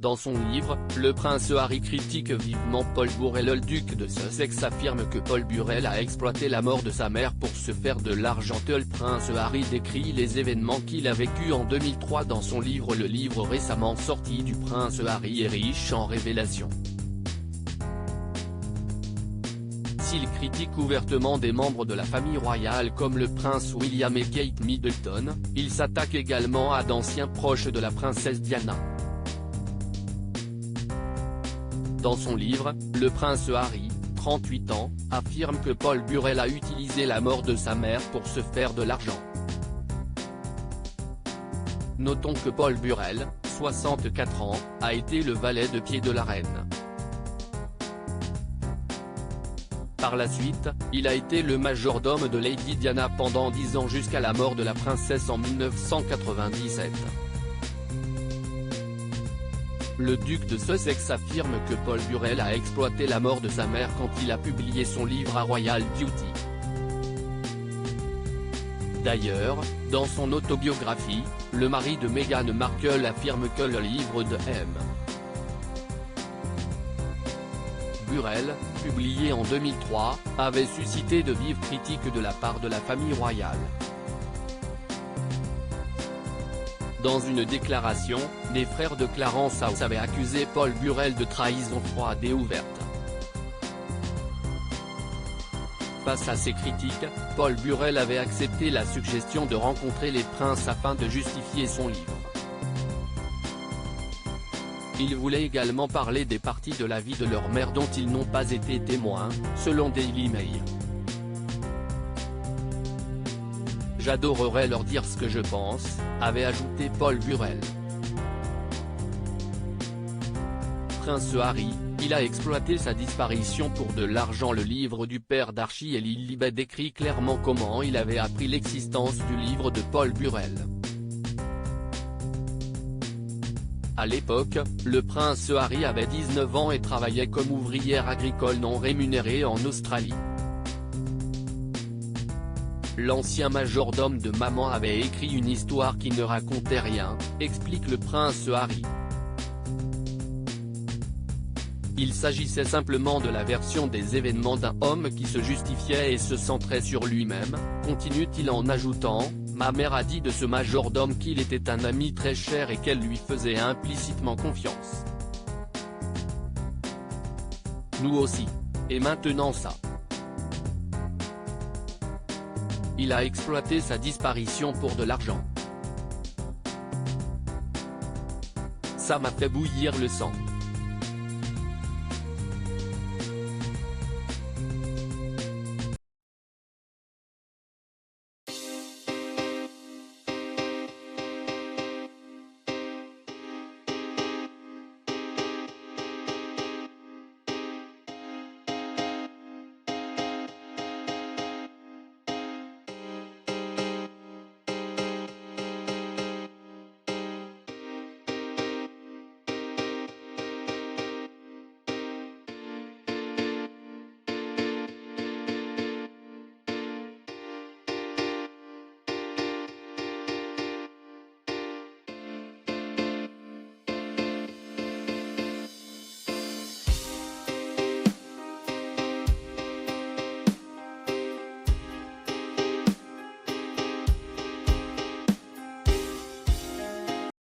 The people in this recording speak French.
Dans son livre, le prince Harry critique vivement Paul Burrell. Le duc de Sussex affirme que Paul Burrell a exploité la mort de sa mère pour se faire de l'argent. Le prince Harry décrit les événements qu'il a vécus en 2003 dans son livre. Le livre récemment sorti du prince Harry est riche en révélations. S'il critique ouvertement des membres de la famille royale comme le prince William et Kate Middleton, il s'attaque également à d'anciens proches de la princesse Diana. Dans son livre, le prince Harry, 38 ans, affirme que Paul Burrell a utilisé la mort de sa mère pour se faire de l'argent. Notons que Paul Burrell, 64 ans, a été le valet de pied de la reine. Par la suite, il a été le majordome de Lady Diana pendant 10 ans jusqu'à la mort de la princesse en 1997. Le duc de Sussex affirme que Paul Burrell a exploité la mort de sa mère quand il a publié son livre A Royal Duty. D'ailleurs, dans son autobiographie, le mari de Meghan Markle affirme que le livre de M. Burrell, publié en 2003, avait suscité de vives critiques de la part de la famille royale. Dans une déclaration, les frères de Clarence House avaient accusé Paul Burrell de trahison froide et ouverte. Face à ces critiques, Paul Burrell avait accepté la suggestion de rencontrer les princes afin de justifier son livre. Il voulait également parler des parties de la vie de leur mère dont ils n'ont pas été témoins, selon Daily Mail. « J'adorerais leur dire ce que je pense », avait ajouté Paul Burrell. Prince Harry, il a exploité sa disparition pour de l'argent. Le livre du père d'Archie et Lilibet décrit clairement comment il avait appris l'existence du livre de Paul Burrell. À l'époque, le prince Harry avait 19 ans et travaillait comme ouvrière agricole non rémunérée en Australie. L'ancien majordome de maman avait écrit une histoire qui ne racontait rien, explique le prince Harry. Il s'agissait simplement de la version des événements d'un homme qui se justifiait et se centrait sur lui-même, continue-t-il en ajoutant, ma mère a dit de ce majordome qu'il était un ami très cher et qu'elle lui faisait implicitement confiance. Nous aussi. Et maintenant ça. Il a exploité sa disparition pour de l'argent. Ça m'a fait bouillir le sang.